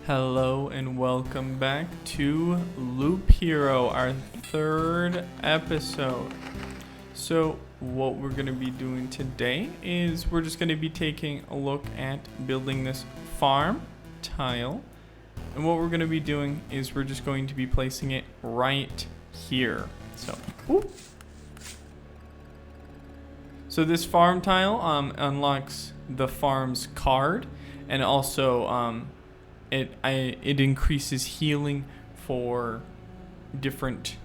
Hello and welcome back to Loop Hero, our third episode. So what we're going to be doing today is we're just going to be taking a look at building this farm tile. And what we're going to be doing is we're just going to be placing it right here. So this farm tile unlocks the farm's card, and also it increases healing for different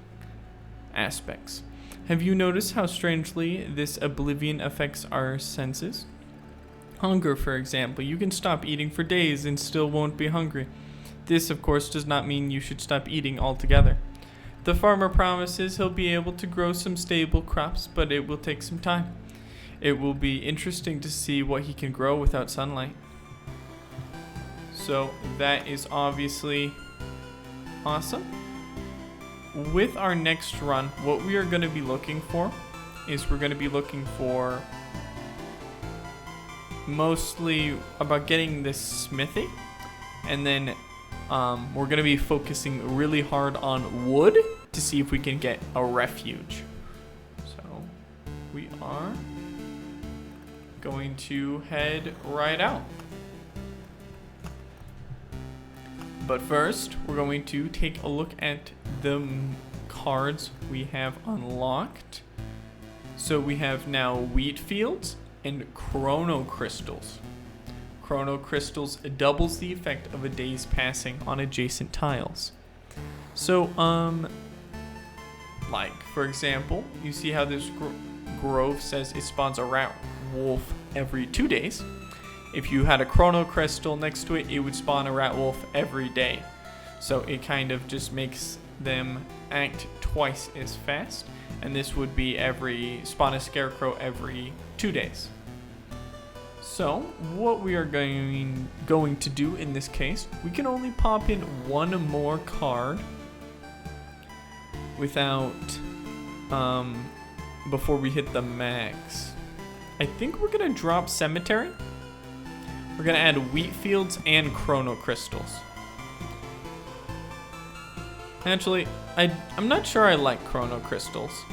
aspects. Have you noticed how strangely this oblivion affects our senses? Hunger, for example. You can stop eating for days and still won't be hungry. This, of course, does not mean you should stop eating altogether. The farmer promises he'll be able to grow some stable crops, but it will take some time. It will be interesting to see what he can grow without sunlight. So that is obviously awesome. With our next run, what we are going to be looking for is we're going to be looking for mostly about getting this smithy, and then we're going to be focusing really hard on wood to see if we can get a refuge. So we are going to head right out. But first, we're going to take a look at the cards we have unlocked. So we have now wheat fields and chrono crystals. Chrono crystals doubles the effect of a day's passing on adjacent tiles. So, like, for example, you see how this grove says it spawns a rat wolf every 2 days. If you had a chrono crystal next to it, it would spawn a rat wolf every day. So it kind of just makes them act twice as fast. And this would be spawn a scarecrow every 2 days. So what we are going to do in this case, we can only pop in one more card without, before we hit the max. I think we're gonna drop cemetery. We're gonna add wheat fields and chrono crystals. Actually, I'm not sure I like chrono crystals.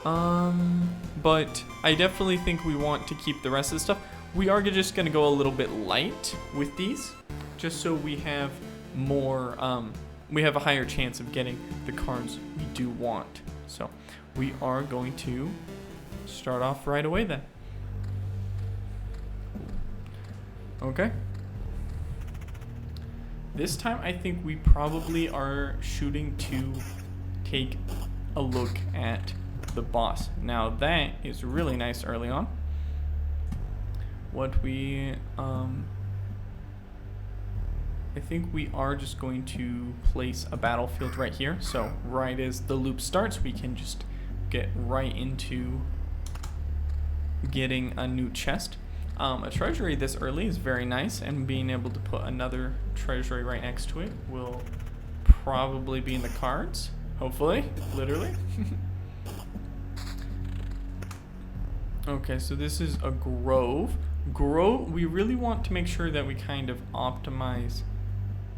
But I definitely think we want to keep the rest of the stuff. We are just gonna go a little bit light with these, just so we have more, we have a higher chance of getting the cards we do want. So we are going to start off right away then. Okay. This time I think we probably are shooting to take a look at the boss. Now that is really nice early on. What we, I think we are just going to place a battlefield right here. So right as the loop starts, we can just get right into getting a new chest. A treasury this early is very nice, and being able to put another treasury right next to it will probably be in the cards. Hopefully, literally. Okay, so this is a grove. We really want to make sure that we kind of optimize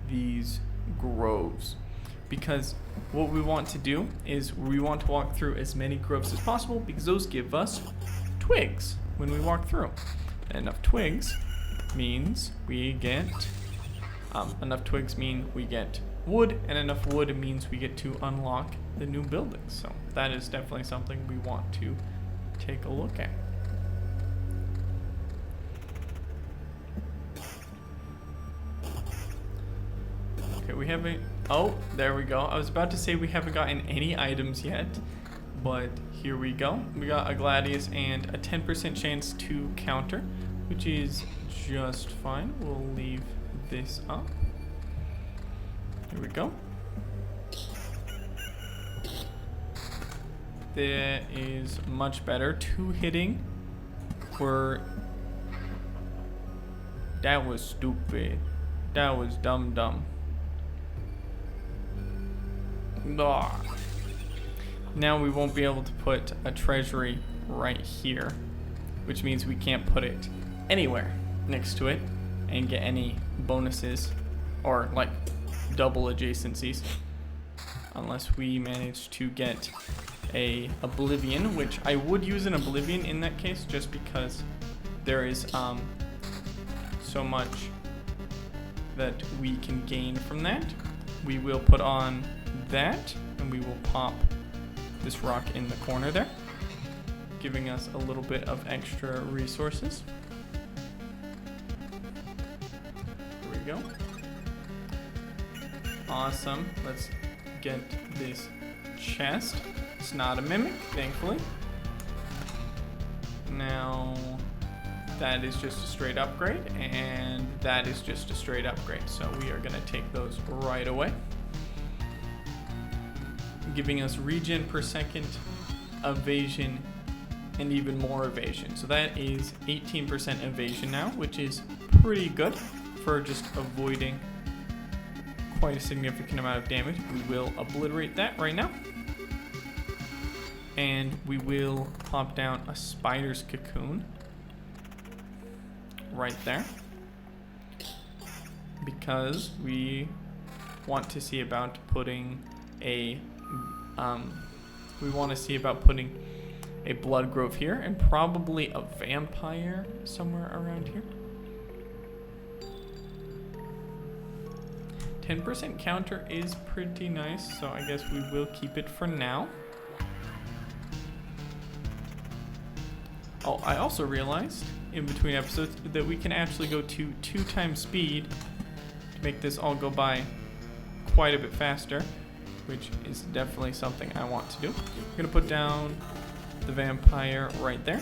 these groves, because what we want to do is we want to walk through as many groves as possible, because those give us twigs when we walk through. Enough twigs means we get wood, and enough wood means we get to unlock the new buildings. So that is definitely something we want to take a look at. Okay, we haven't, oh, there we go. I was about to say we haven't gotten any items yet, but here we go. We got a Gladius and a 10% chance to counter, which is just fine. We'll leave this up. Here we go. That is much better. 2 hitting. That was stupid. That was dumb. Ugh. Now we won't be able to put a treasury right here, which means we can't put it anywhere next to it and get any bonuses or like double adjacencies, unless we manage to get a Oblivion, which I would use an Oblivion in that case, just because there is so much that we can gain from that. We will put on that, and we will pop this rock in the corner there, giving us a little bit of extra resources. Here we go. Awesome. Let's get this chest. It's not a mimic, thankfully. Now, that is just a straight upgrade, and that is just a straight upgrade. So we are gonna take those right away. Giving us regen per second, evasion, and even more evasion. So that is 18% evasion now, which is pretty good for just avoiding quite a significant amount of damage. We will obliterate that right now. And we will pop down a spider's cocoon right there, because we want to see about putting a blood grove here, and probably a vampire somewhere around here. 10% counter is pretty nice, so I guess we will keep it for now. Oh, I also realized in between episodes that we can actually go to 2 times speed to make this all go by quite a bit faster, which is definitely something I want to do. I'm gonna put down the vampire right there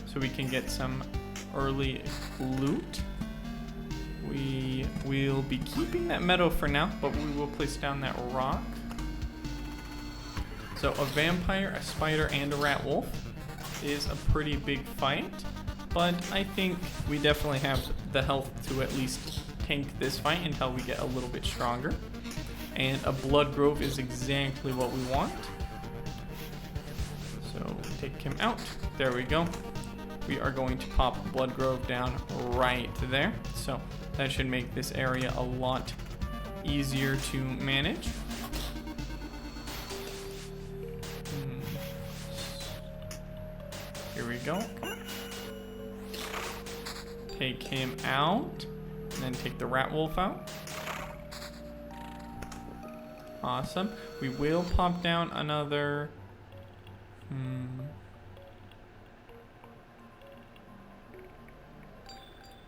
so we can get some early loot. We will be keeping that meadow for now, but we will place down that rock. So a vampire, a spider, and a rat wolf is a pretty big fight, but I think we definitely have the health to at least tank this fight until we get a little bit stronger. And a blood grove is exactly what we want. So take him out. There we go. We are going to pop blood grove down right there. So that should make this area a lot easier to manage. Here we go. Take him out, and then take the rat wolf out. Awesome. We will pop down another. I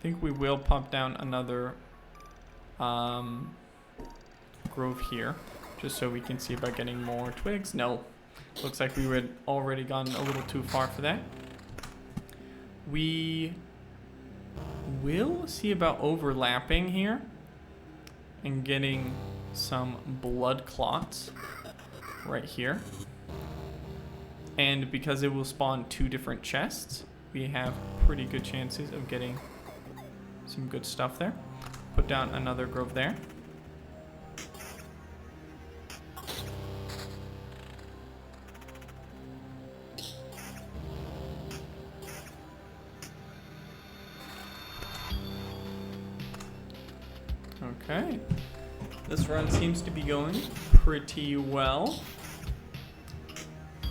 think we will pop down another grove here, just so we can see about getting more twigs. No, looks like we had already gone a little too far for that. We will see about overlapping here and getting some blood clots right here. And because it will spawn 2 different chests, we have pretty good chances of getting some good stuff there. Put down another grove there. Okay. This run seems to be going pretty well.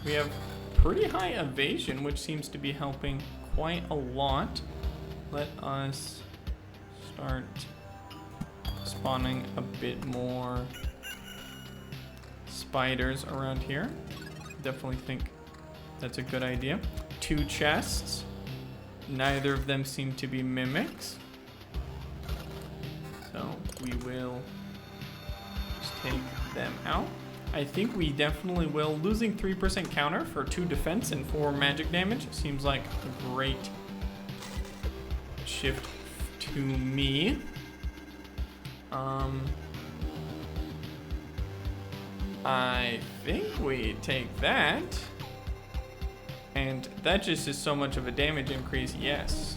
We have pretty high evasion, which seems to be helping quite a lot. Let us start spawning a bit more spiders around here. Definitely think that's a good idea. 2 chests. Neither of them seem to be mimics. So we will just take them out. I think we definitely will. Losing 3% counter for 2 defense and 4 magic damage seems like a great shift to me. I think we take that. And that just is so much of a damage increase, yes.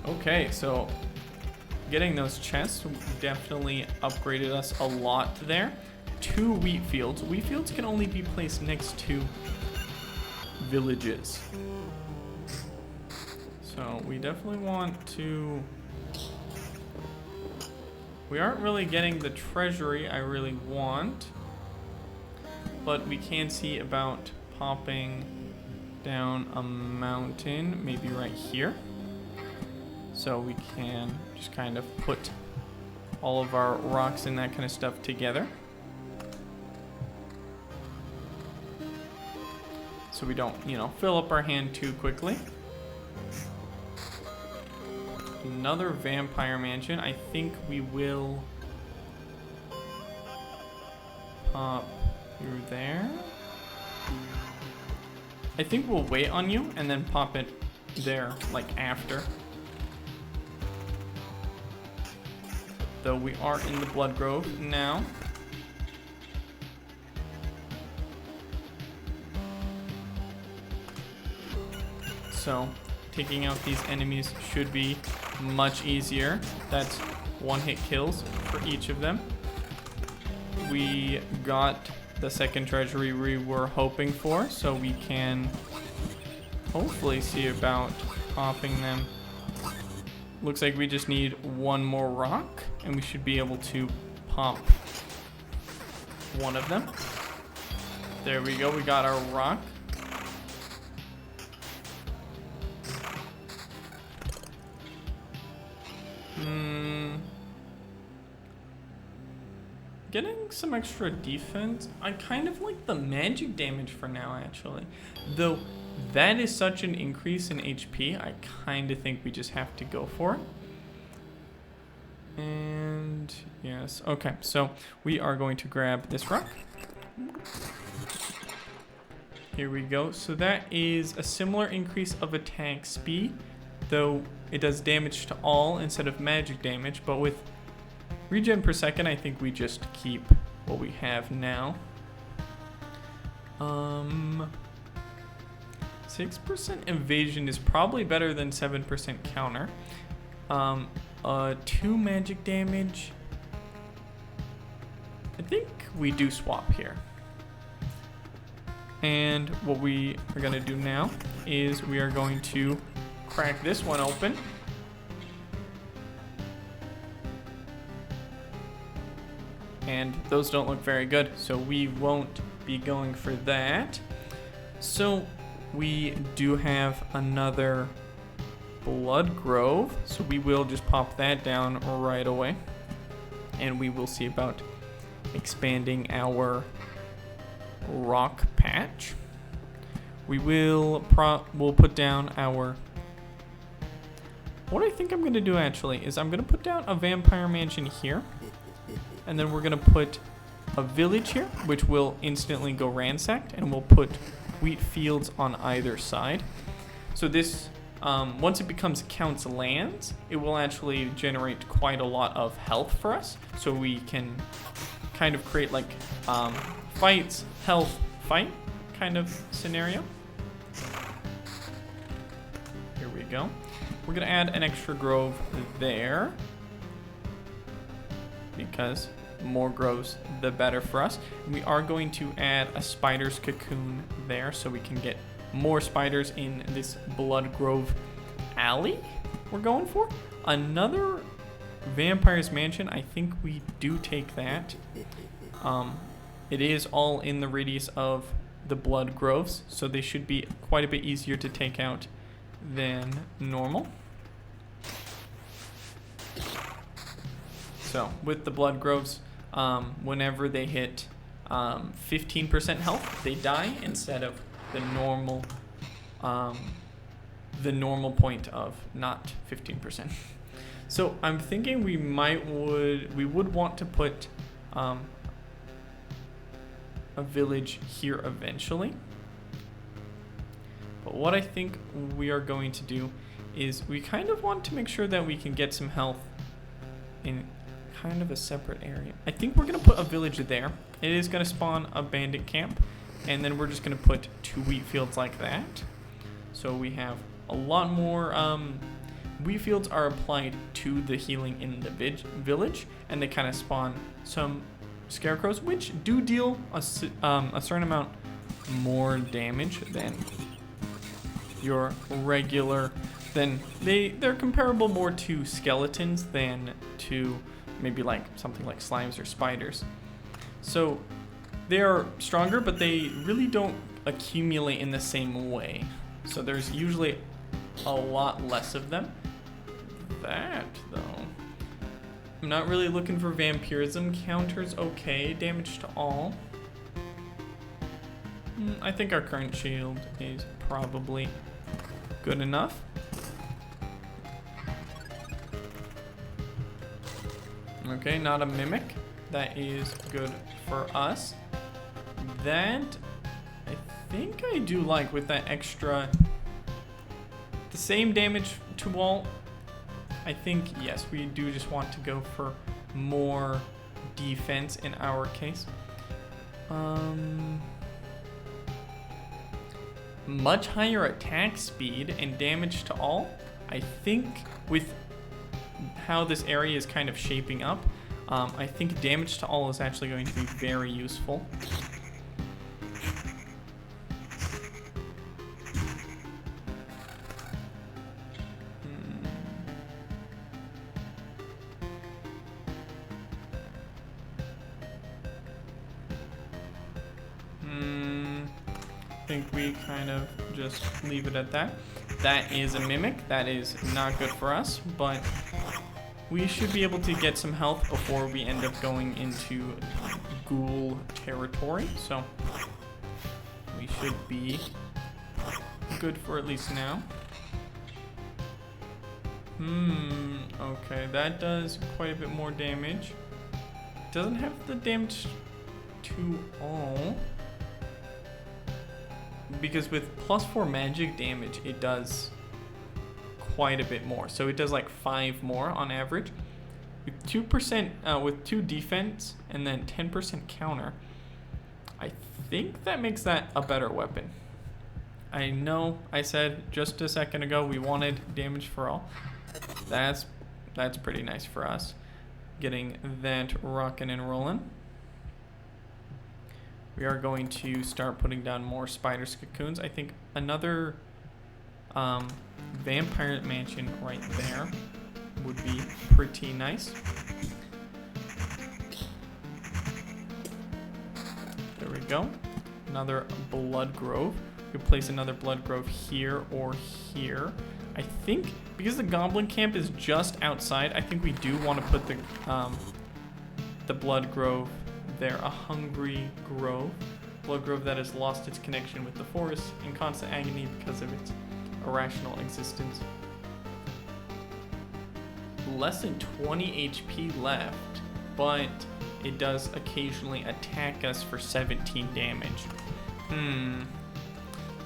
Okay, so getting those chests definitely upgraded us a lot there. 2 wheat fields. Wheat fields can only be placed next to villages. So we definitely want to We aren't really getting the treasury I really want, but we can see about popping down a mountain, maybe right here. So we can just kind of put all of our rocks and that kind of stuff together. So we don't, you know, fill up our hand too quickly. Another vampire mansion. I think we will pop through there. I think we'll wait on you and then pop it there, like after. Though we are in the Blood Grove now. So taking out these enemies should be much easier. That's one-hit kills for each of them. We got the second treasury we were hoping for, so we can hopefully see about popping them. Looks like we just need one more rock, and we should be able to pop one of them. There we go, we got our rock. Getting some extra defense. I kind of like the magic damage for now, actually. Though that is such an increase in HP, I kind of think we just have to go for it. And yes, okay, so we are going to grab this rock. Here we go. So that is a similar increase of attack speed, though it does damage to all instead of magic damage, but with regen per second, I think we just keep what we have now. 6% evasion is probably better than 7% counter. 2 magic damage. I think we do swap here. And what we are going to do now is we are going to crack this one open. And those don't look very good, so we won't be going for that. So we do have another Blood Grove, so we will just pop that down right away. And we will see about expanding our rock patch. We'll put down our... What I think I'm going to do actually is I'm going to put down a vampire mansion here. And then we're going to put a village here, which will instantly go ransacked. And we'll put wheat fields on either side. So this, once it becomes Count's lands, it will actually generate quite a lot of health for us. So we can kind of create like fights, health, fight kind of scenario. Here we go. We're going to add an extra grove there, because more groves, the better for us. And we are going to add a spider's cocoon there so we can get more spiders in this Blood Grove alley we're going for. Another vampire's mansion. I think we do take that. It is all in the radius of the Blood Groves, so they should be quite a bit easier to take out than normal. So with the Blood Groves, whenever they hit 15% health, they die instead of the normal point of not 15%. So I'm thinking we would want to put a village here eventually. But what I think we are going to do is we kind of want to make sure that we can get some health in kind of a separate area. I think we're going to put a village there. It is going to spawn a bandit camp, and then we're just going to put 2 wheat fields like that. So we have a lot more wheat fields are applied to the healing in the village, and they kind of spawn some scarecrows, which do deal a certain amount more damage than your regular. They're comparable more to skeletons than to maybe like something like slimes or spiders. So they are stronger, but they really don't accumulate in the same way. So there's usually a lot less of them. That, though. I'm not really looking for vampirism counters. Okay, damage to all. I think our current shield is probably good enough. Okay, not a mimic. That is good for us. That, I think I do like with that extra, the same damage to all. I think, yes, we do just want to go for more defense in our case. Much higher attack speed and damage to all. I think with how this area is kind of shaping up, I think damage to all is actually going to be very useful. I think we kind of just leave it at that. That is a mimic. That is not good for us, but we should be able to get some health before we end up going into ghoul territory. So we should be good for at least now. Okay, that does quite a bit more damage. Doesn't have the damage to all. Because with +4 magic damage, it does quite a bit more. So it does like 5 more on average. With 2%, with 2 defense and then 10% counter, I think that makes that a better weapon. I know I said just a second ago we wanted damage for all. That's pretty nice for us. Getting that rocking and rolling. We are going to start putting down more spider's cocoons. I think another vampire mansion right there would be pretty nice. There we go. Another blood grove. We could place another blood grove here or here. I think because the goblin camp is just outside, I think we do want to put the blood grove there. A hungry grove. Blood grove that has lost its connection with the forest in constant agony because of its irrational existence. Less than 20 HP left, but it does occasionally attack us for 17 damage.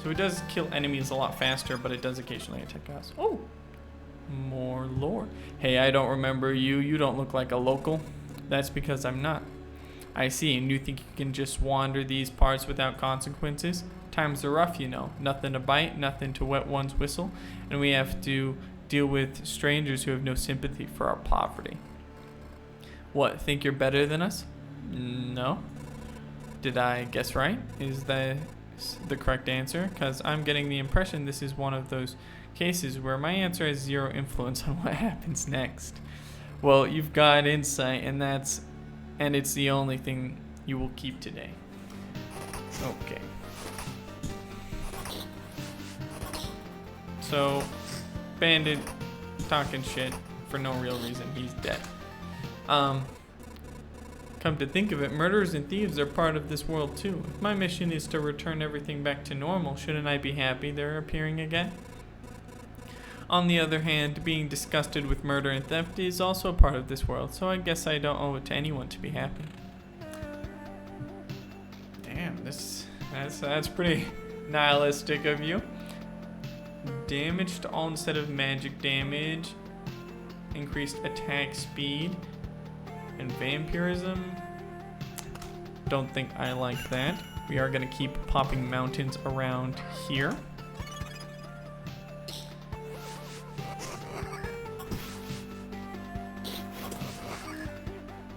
So it does kill enemies a lot faster, but it does occasionally attack us. Oh! More lore. Hey, I don't remember you. You don't look like a local. That's because I'm not. I see, and you think you can just wander these parts without consequences? Times are rough, you know. Nothing to bite, nothing to wet one's whistle, and we have to deal with strangers who have no sympathy for our poverty. What, think you're better than us? No. Did I guess right? Is that the correct answer? Because I'm getting the impression this is one of those cases where my answer has zero influence on what happens next. Well, you've got insight, and it's the only thing you will keep today. Okay. So, bandit talking shit for no real reason. He's dead. Come to think of it, murderers and thieves are part of this world too. If my mission is to return everything back to normal, shouldn't I be happy they're appearing again? On the other hand, being disgusted with murder and theft is also a part of this world, so I guess I don't owe it to anyone to be happy. Damn, that's pretty nihilistic of you. Damage to all instead of magic damage. Increased attack speed. And vampirism. Don't think I like that. We are going to keep popping mountains around here.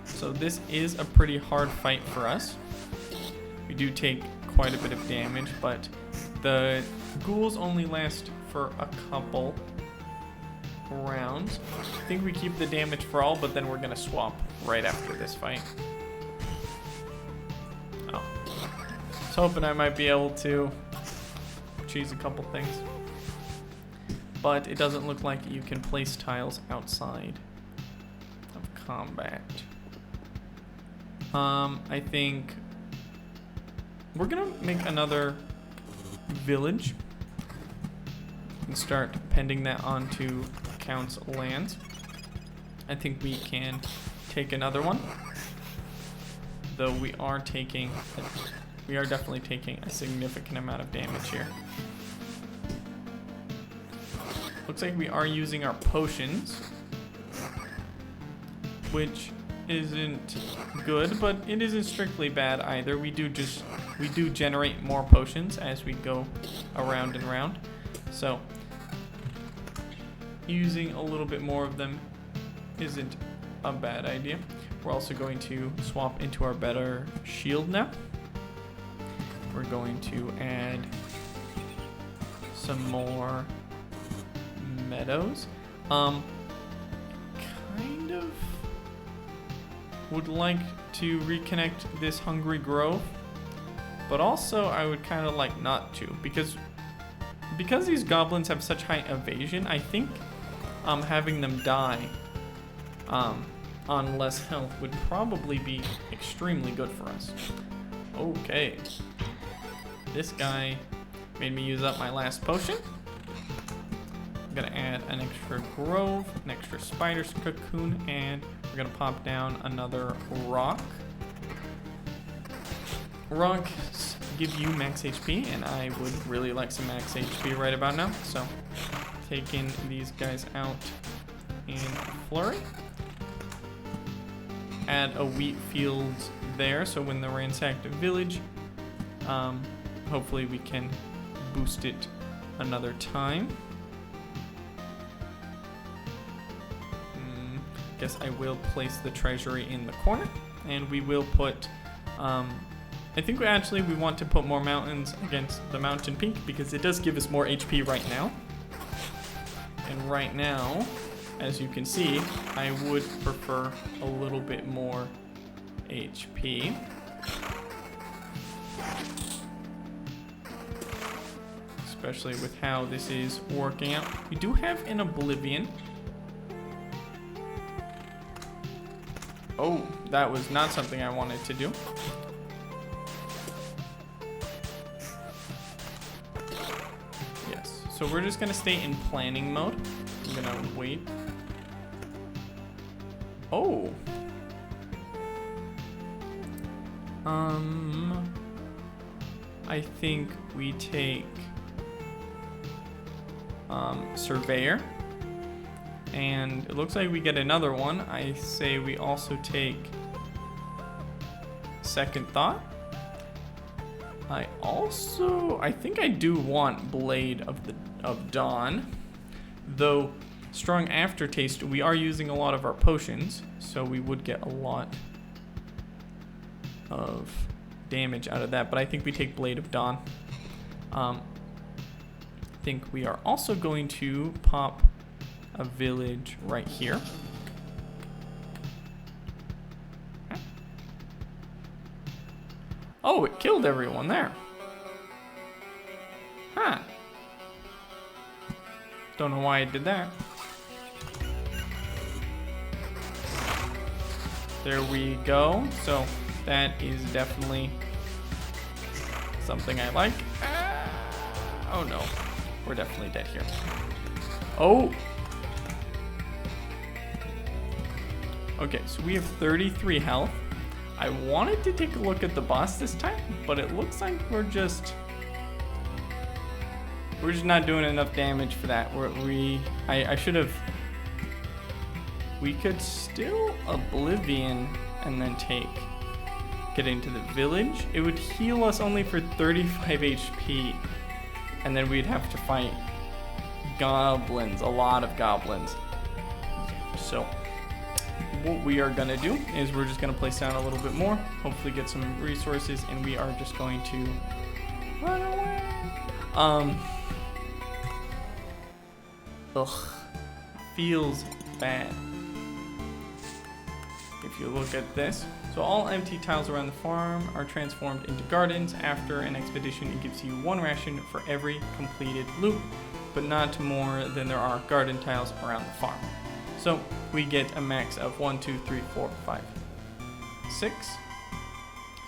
So this is a pretty hard fight for us. We do take quite a bit of damage, but the ghouls only last for a couple rounds. I think we keep the damage for all, but then we're gonna swap right after this fight. Oh. I was hoping I might be able to choose a couple things. But it doesn't look like you can place tiles outside of combat. I think we're gonna make another village and start pending that onto Count's lands. I think we can take another one, though we are definitely taking a significant amount of damage here. Looks like we are using our potions, which isn't good, but it isn't strictly bad either. We do generate more potions as we go around and around. So using a little bit more of them isn't a bad idea. We're also going to swap into our better shield now. We're going to add some more meadows. Kind of would like to reconnect this Hungry Grove, but also I would kind of like not to, because these goblins have such high evasion. I think having them die on less health would probably be extremely good for us. Okay, this guy made me use up my last potion. I'm gonna add an extra grove, an extra spider's cocoon, and we're gonna pop down another rock. Rocks give you max HP, and I would really like some max HP right about now. So taking these guys out in a flurry. Add a wheat field there, so when the ransacked village, hopefully we can boost it another time. Guess I will place the treasury in the corner, and we will put I think we want to put more mountains against the mountain peak, because it does give us more HP right now. And right now, as you can see, I would prefer a little bit more HP. Especially with how this is working out. We do have an Oblivion. Oh, that was not something I wanted to do. Yes, so we're just gonna stay in planning mode. I'm gonna wait. Oh. I think we take Surveyor. And it looks like we get another one. I say we also take Second Thought. I think I do want Blade of Dawn. Though Strong Aftertaste, we are using a lot of our potions, so we would get a lot of damage out of that. But I think we take Blade of Dawn. I think we are also going to pop a village right here. Oh, it killed everyone there. Huh. Don't know why it did that. There we go. So that is definitely something I like. Oh no, we're definitely dead here. Oh. Okay, so we have 33 health. I wanted to take a look at the boss this time, but it looks like we're just not doing enough damage for that. I should have. We could still Oblivion and then get into the village. It would heal us only for 35 HP, and then we'd have to fight goblins, a lot of goblins. So what we are gonna do is we're just gonna place down a little bit more, hopefully get some resources, and we are just going to run away. feels bad. If you look at this, so all empty tiles around the farm are transformed into gardens. After an expedition, it gives you 1 ration for every completed loop, but not more than there are garden tiles around the farm. So we get a max of 1, 2, 3, 4, 5, 6.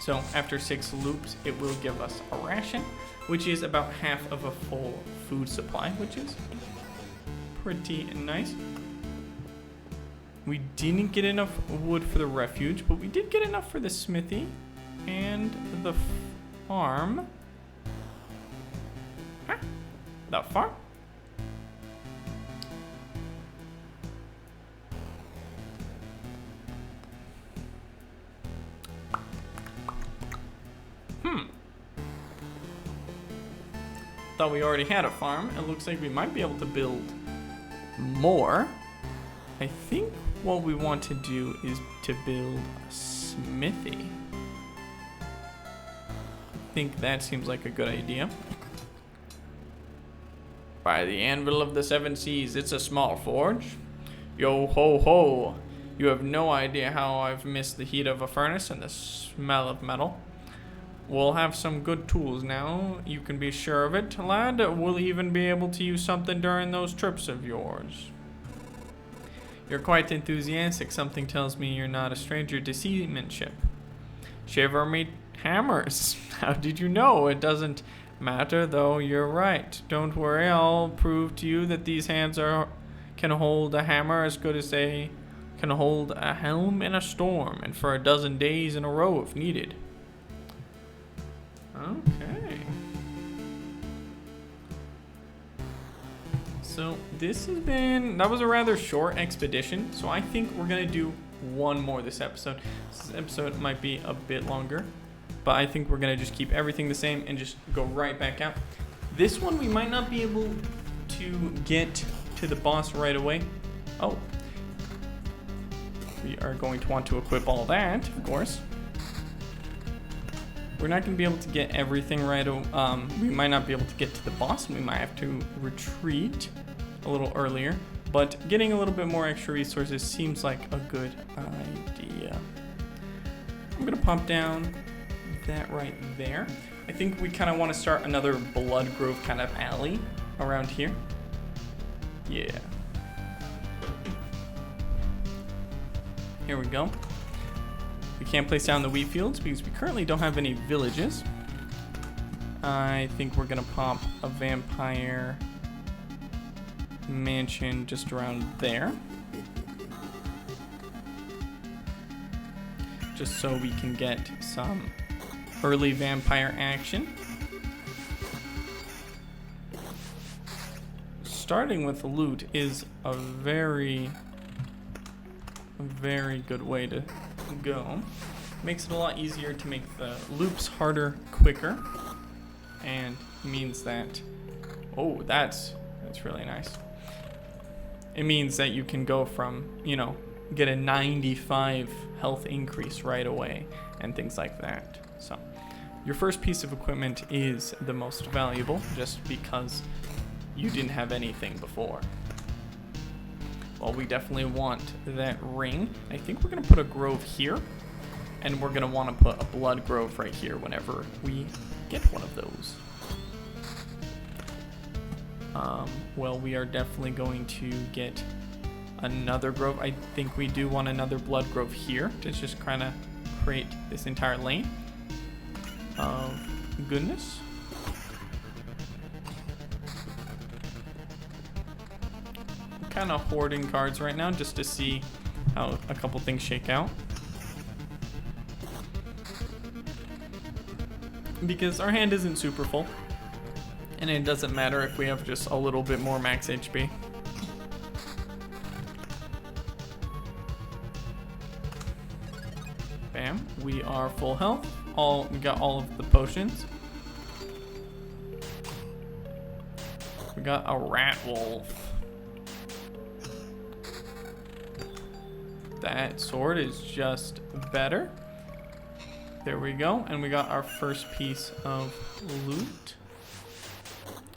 So after 6 loops, it will give us a ration, which is about half of a full food supply, which is pretty nice. We didn't get enough wood for the refuge, but we did get enough for the smithy and the farm. Huh? The farm? Thought we already had a farm. It looks like we might be able to build more. I think what we want to do is to build a smithy. I think that seems like a good idea. By the anvil of the 7 seas, it's a small forge. Yo ho ho. You have no idea how I've missed the heat of a furnace and the smell of metal. We'll have some good tools now, you can be sure of it, lad. We'll even be able to use something during those trips of yours. You're quite enthusiastic. Something tells me you're not a stranger to seamanship. Shiver me hammers. How did you know? It doesn't matter, though. You're right. Don't worry, I'll prove to you that these hands can hold a hammer as good as they can hold a helm in a storm, and for a dozen days in a row if needed. Okay. So that was a rather short expedition, so I think we're gonna do one more this episode. This episode might be a bit longer, but I think we're gonna just keep everything the same and just go right back out. This one we might not be able to get to the boss right away. Oh. We are going to want to equip all that, of course. We're not going to be able to get everything right. We might not be able to get to the boss, and we might have to retreat a little earlier. But getting a little bit more extra resources seems like a good idea. I'm going to pop down that right there. I think we kind of want to start another Blood Grove kind of alley around here. Yeah. Here we go. We can't place down the wheat fields because we currently don't have any villages. I think we're gonna pop a vampire mansion just around there. Just so we can get some early vampire action. Starting with loot is a very good way to go. Makes it a lot easier to make the loops harder quicker, and means that that's really nice. It means that you can go from, get a 95 health increase right away and things like that. So your first piece of equipment is the most valuable just because you didn't have anything before. Well, we definitely want that ring. I think we're going to put a grove here, and we're going to want to put a blood grove right here whenever we get one of those. Well, we are definitely going to get another grove. I think we do want another blood grove here to just kind of create this entire lane of goodness. Kind of hoarding cards right now just to see how a couple things shake out, because our hand isn't super full and it doesn't matter if we have just a little bit more max HP. Bam, we are full health. We got all of the potions. We got a rat wolf. That sword is just better. There we go. And we got our first piece of loot.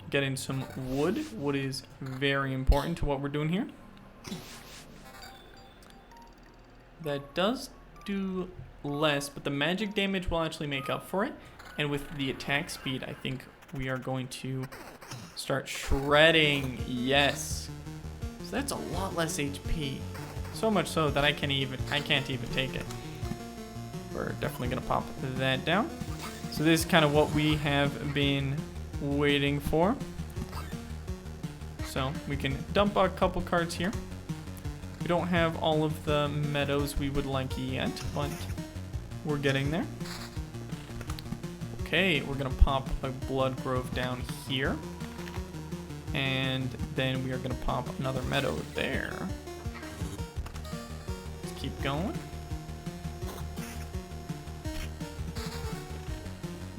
Getting some wood. Wood is very important to what we're doing here. That does do less, but the magic damage will actually make up for it. And with the attack speed, I think we are going to start shredding. Yes. So that's a lot less HP. So much so that I can't even take it. We're definitely gonna pop that down. So this is kind of what we have been waiting for. So we can dump a couple cards here. We don't have all of the meadows we would like yet, but we're getting there. Okay, we're gonna pop a Blood Grove down here. And then we are gonna pop another meadow there. Let's keep going.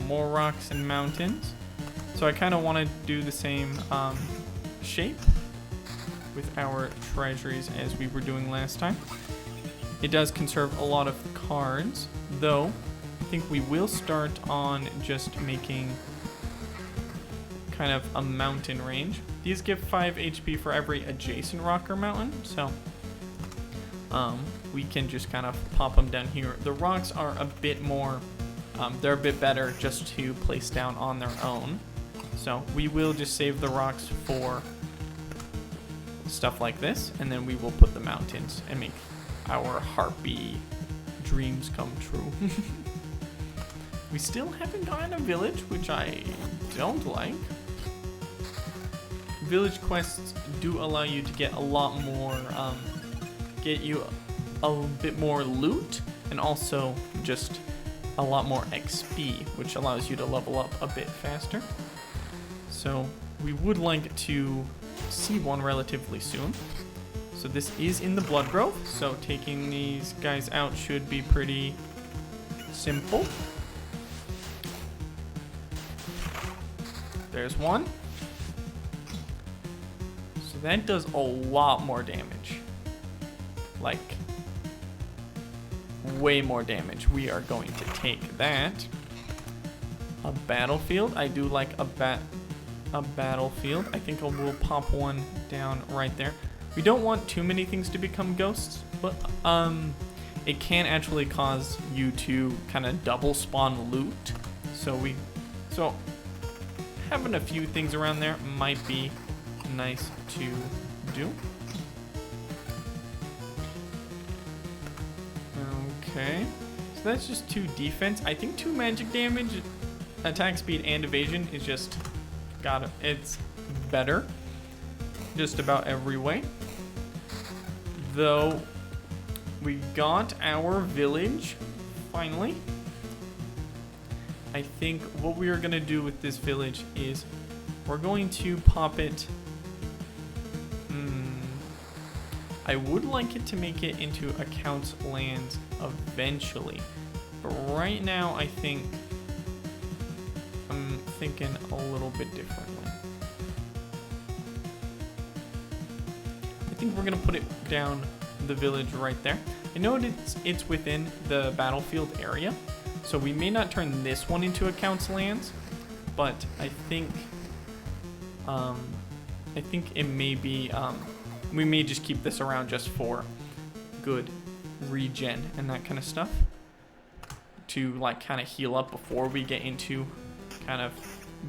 More rocks and mountains. So I kind of want to do the same shape with our treasuries as we were doing last time. It does conserve a lot of cards, though I think we will start on just making kind of a mountain range. These give 5 HP for every adjacent rock or mountain, so we can just kind of pop them down here. The rocks are a bit more, they're a bit better just to place down on their own. So we will just save the rocks for stuff like this, and then we will put the mountains and make our harpy dreams come true. We still haven't gotten a village, which I don't like. Village quests do allow you to get a lot more, get you a bit more loot, and also just a lot more XP, which allows you to level up a bit faster. So we would like to see one relatively soon. So this is in the Blood Grove, so taking these guys out should be pretty simple. There's one. So that does a lot more damage. Like, way more damage. We are going to take that. A battlefield. I do like a battlefield. I think we'll pop one down right there. We don't want too many things to become ghosts, but it can actually cause you to kind of double spawn loot. So having a few things around there might be nice to do. Okay, so that's just 2 defense. I think 2 magic damage, attack speed, and evasion is just it's better just about every way. Though we got our village finally. I think what we are gonna do with this village is we're going to pop it. I would like it to make it into accounts lands eventually, but right now I think I'm thinking a little bit differently. I think we're gonna put it down the village right there. I know it's within the battlefield area, so we may not turn this one into accounts lands, but I think it may be we may just keep this around just for good regen and that kind of stuff, to like kind of heal up before we get into kind of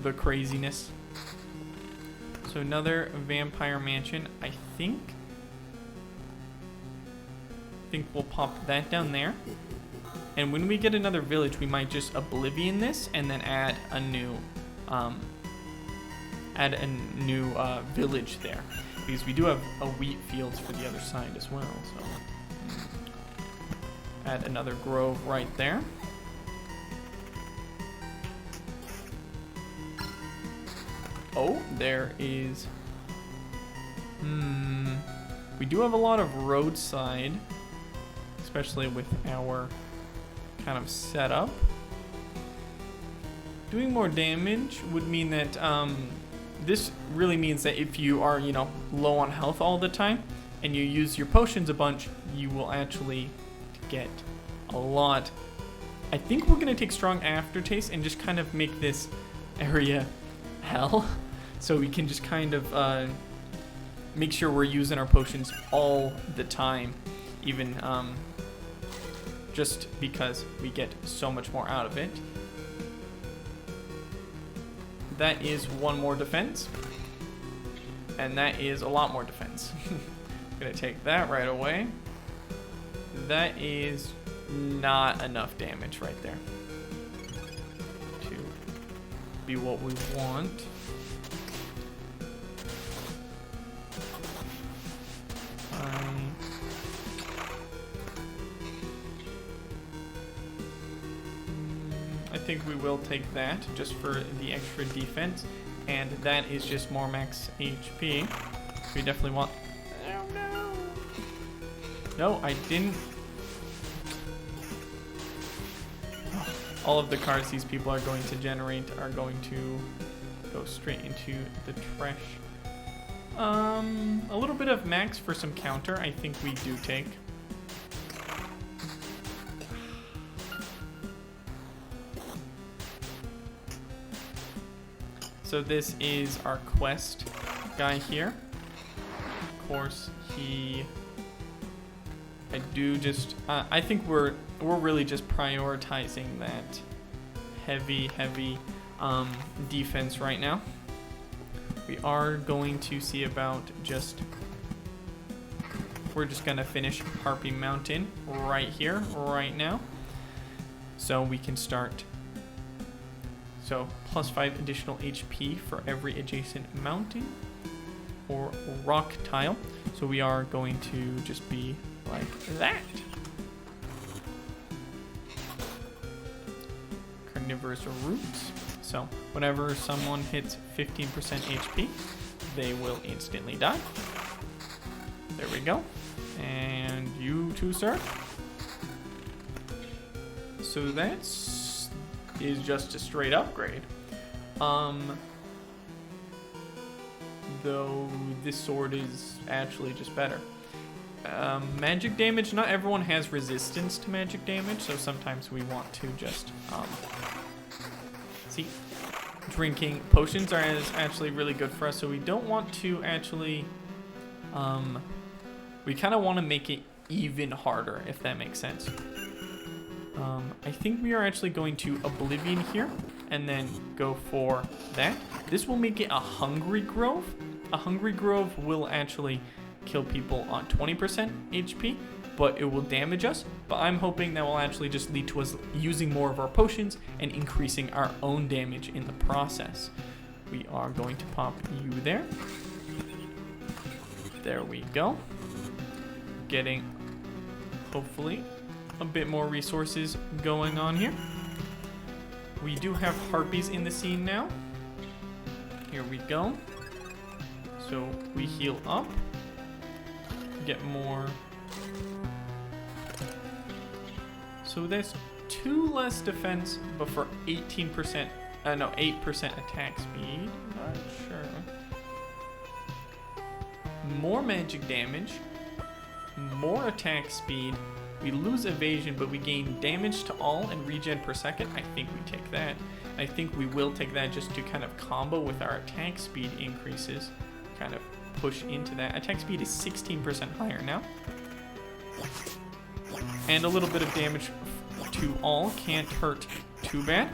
the craziness. So another vampire mansion. I think we'll pop that down there. And when we get another village, we might just Oblivion this and then add a new village there, because we do have a wheat fields for the other side as well. So add another grove right there. Oh, there is. We do have a lot of roadside, especially with our kind of setup. Doing more damage would mean that this really means that if you are, low on health all the time and you use your potions a bunch, you will actually get a lot. I think we're gonna take strong aftertaste and just kind of make this area hell, so we can just kind of make sure we're using our potions all the time, even just because we get so much more out of it. That is one more defense, and that is a lot more defense. I'm gonna take that right away. That is not enough damage right there to be what we want. I think we will take that just for the extra defense, and that is just more max HP. We definitely want... Oh no! No, I didn't. All of the cards these people are going to generate are going to go straight into the trash. A little bit of max for some counter, I think we do take. So this is our quest guy here. Of course, I think we're really just prioritizing that heavy defense right now. We are going to see about we're just gonna finish Harpy Mountain right here, right now, so we can start. So plus 5 additional HP for every adjacent mountain or rock tile. So we are going to just be like that. Carnivorous roots. So whenever someone hits 15% HP, they will instantly die. There we go. And you too, sir. So that's is just a straight upgrade. Though this sword is actually just better. Magic damage, not everyone has resistance to magic damage, so sometimes we want to just see, drinking potions are actually really good for us, so we don't want to actually we kind of want to make it even harder, if that makes sense. I think we are actually going to Oblivion here and then go for that. This will make it a Hungry Grove. A Hungry Grove will actually kill people on 20% HP, but it will damage us. But I'm hoping that will actually just lead to us using more of our potions and increasing our own damage in the process. We are going to pop you there. There we go. Getting, hopefully, a bit more resources going on here. We do have harpies in the scene now. Here we go. So we heal up, get more. So that's 2 less defense, but for 18%, 8% attack speed. Not sure. More magic damage, more attack speed. We lose evasion, but we gain damage to all and regen per second. I think we take that. I think we will take that just to kind of combo with our attack speed increases. Kind of push into that. Attack speed is 16% higher now. And a little bit of damage to all. Can't hurt too bad.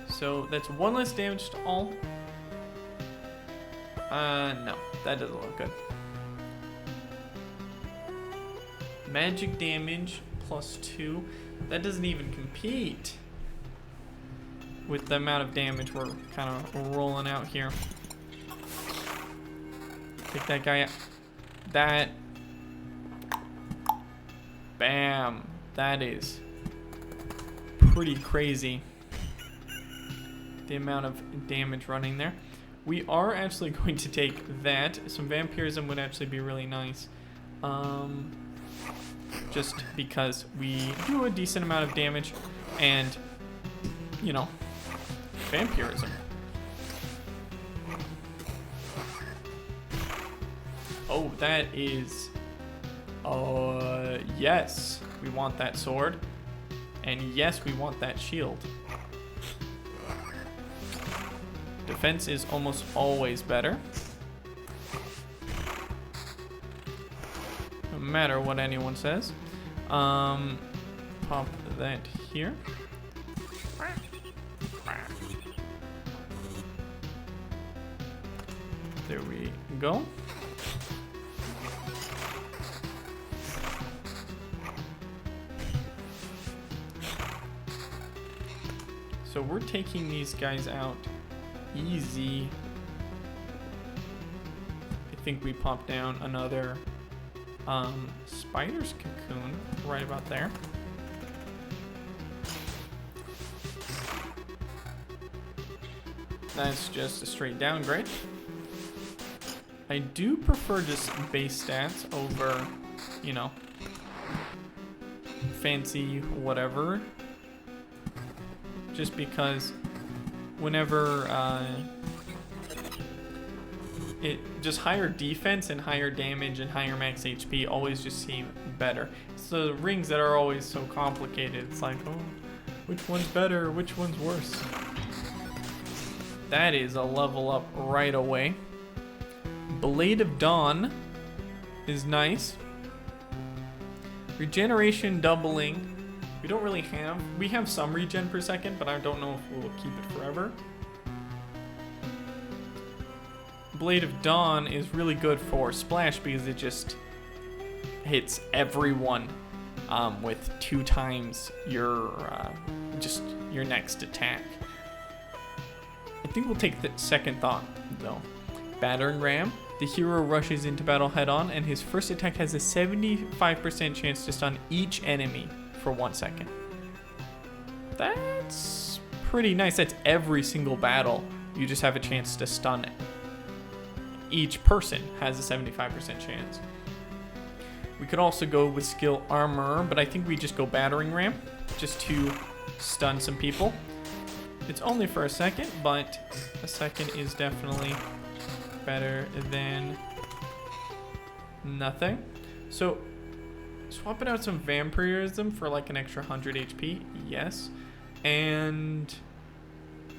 So that's 1 less damage to all. No, that doesn't look good. Magic damage plus 2. That doesn't even compete with the amount of damage we're kind of rolling out here. Take that guy out. That. Bam. That is pretty crazy. The amount of damage running there. We are actually going to take that. Some vampirism would actually be really nice. Just because we do a decent amount of damage and, you know, vampirism. Oh, that is... yes, we want that sword. And yes, we want that shield. Defense is almost always better. No matter what anyone says. Pop that here. There we go. So we're taking these guys out easy. I think we popped down another spider's cocoon right about there. That's just a straight downgrade. I do prefer just base stats over, you know, fancy whatever. Just because whenever just higher defense and higher damage and higher max HP always just seem better. It's the rings that are always so complicated. It's like, oh, which one's better? Which one's worse? That is a level up right away. Blade of Dawn is nice. Regeneration doubling. We don't really have. We have some regen per second, but I don't know if we'll keep it forever. Blade of Dawn is really good for splash because it just hits everyone with 2 times your your next attack. I think we'll take the second thought though. Battering Ram. The hero rushes into battle head on, and his first attack has a 75% chance to stun each enemy for 1 second. That's pretty nice. That's every single battle. You just have a chance to stun it. Each person has a 75% chance. We could also go with skill Armor, but I think we just go Battering Ram just to stun some people. It's only for a second, but a second is definitely better than nothing. So swapping out some vampirism for like an extra 100 HP, yes. And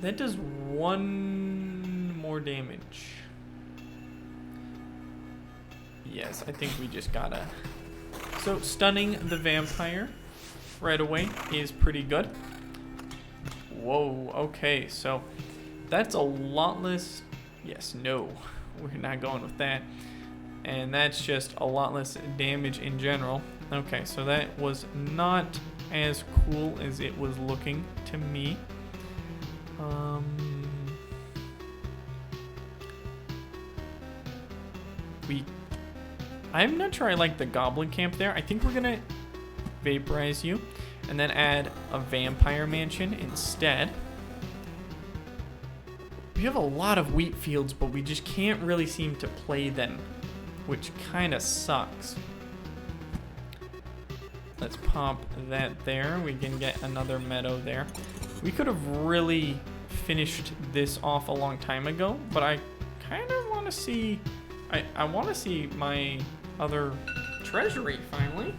that does 1 more damage. Yes, I think we just gotta. So stunning the vampire right away is pretty good. Whoa, okay, so that's a lot less. Yes, no, we're not going with that. And that's just a lot less damage in general. Okay, so that was not as cool as it was looking to me. I'm not sure I like the goblin camp there. I think we're gonna vaporize you and then add a vampire mansion instead. We have a lot of wheat fields, but we just can't really seem to play them, which kind of sucks. Let's pop that there. We can get another meadow there. We could have really finished this off a long time ago, but I kind of want to see. I want to see my other treasury finally.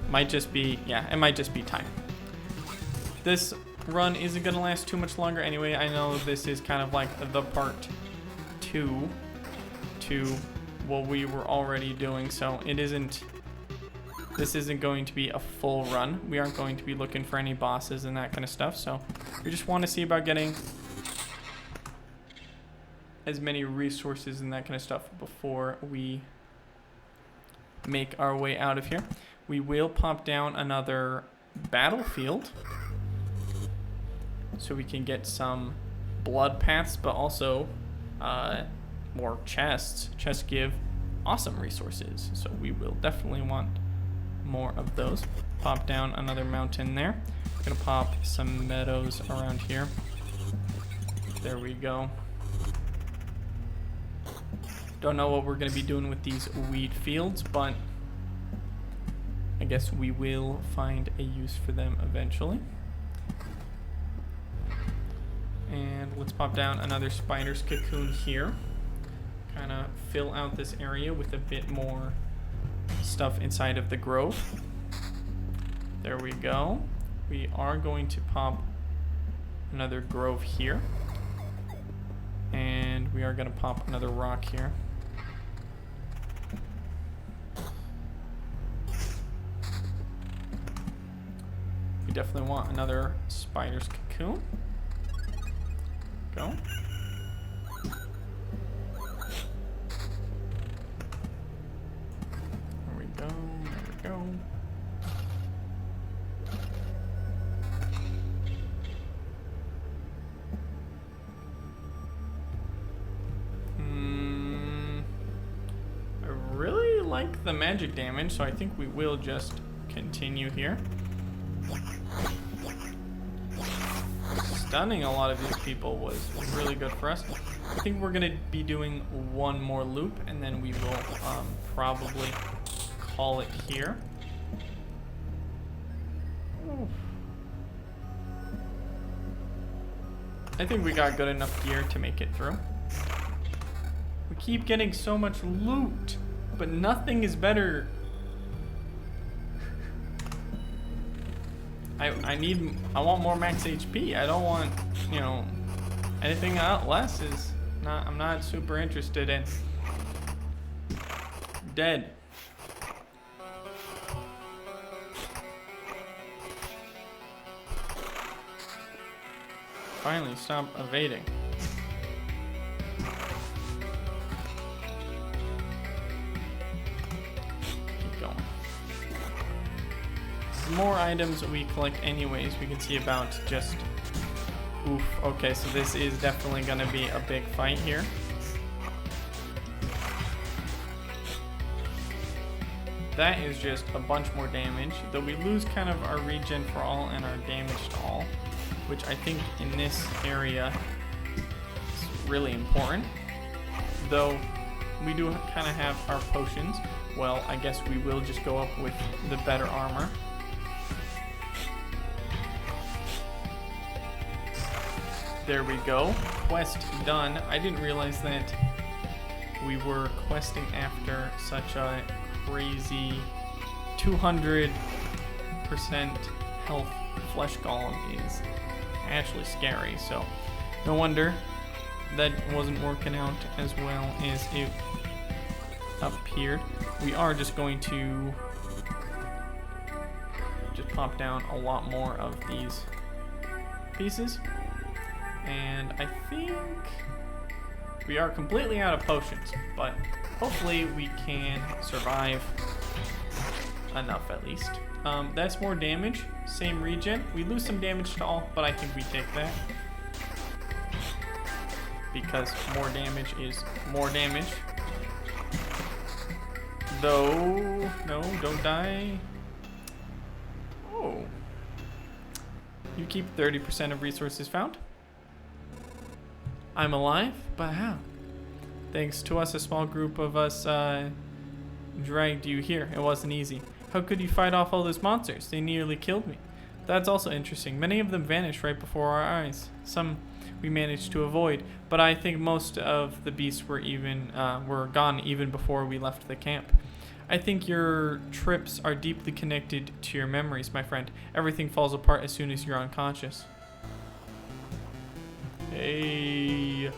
Might just be, yeah, it might just be time. This run isn't gonna last too much longer anyway. I know this is kind of like the part 2 to what we were already doing, so this isn't going to be a full run. We aren't going to be looking for any bosses and that kind of stuff, so we just want to see about getting as many resources and that kind of stuff before we make our way out of here. We will pop down another battlefield so we can get some blood paths, but also more chests. Chests give awesome resources, so we will definitely want more of those. Pop down another mountain there. Gonna pop some meadows around here. There we go. Don't know what we're gonna be doing with these wheat fields, but I guess we will find a use for them eventually. And let's pop down another spider's cocoon here. Kind of fill out this area with a bit more stuff inside of the grove. There we go. we are going to pop another grove here. And we are going to pop another rock here. We definitely want another spider's cocoon. Go. There we go. There we go. I really like the magic damage, so I think we will just continue here. Stunning a lot of these people was really good for us. I think we're gonna be doing one more loop, and then we will probably call it here. Ooh. I think we got good enough gear to make it through. We keep getting so much loot, but nothing is better. I want more max HP. I don't want, you know, anything less is not, I'm not super interested in. Dead. Finally, stop evading. Keep going. The more items we collect anyways, we can see about just... Oof, okay, so this is definitely gonna be a big fight here. That is just a bunch more damage, though we lose kind of our regen for all and our damage to all, which I think in this area is really important. Though we do kind of have our potions, well, I guess we will just go up with the better armor. There we go. Quest done. I didn't realize that we were questing after such a crazy 200% health flesh golem is actually scary. So no wonder that wasn't working out as well as it appeared. We are just going to just pop down a lot more of these pieces. And I think we are completely out of potions, but hopefully we can survive enough at least. That's more damage, same regen. We lose some damage to all, but I think we take that. Because more damage is more damage. Though, no, don't die. Oh. You keep 30% of resources found. I'm alive, but how? Thanks to us, a small group of us dragged you here. It wasn't easy. How could you fight off all those monsters? They nearly killed me. That's also interesting. Many of them vanished right before our eyes. Some we managed to avoid, but I think most of the beasts were gone even before we left the camp. I think your trips are deeply connected to your memories, my friend. Everything falls apart as soon as you're unconscious. Hey,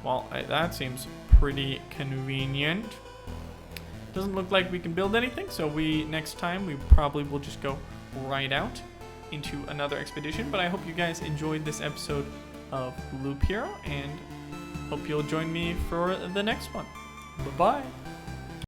well, that seems pretty convenient. Doesn't look like we can build anything, so next time we probably will just go right out into another expedition. But I hope you guys enjoyed this episode of Loop Hero, and hope you'll join me for the next one. Bye-bye.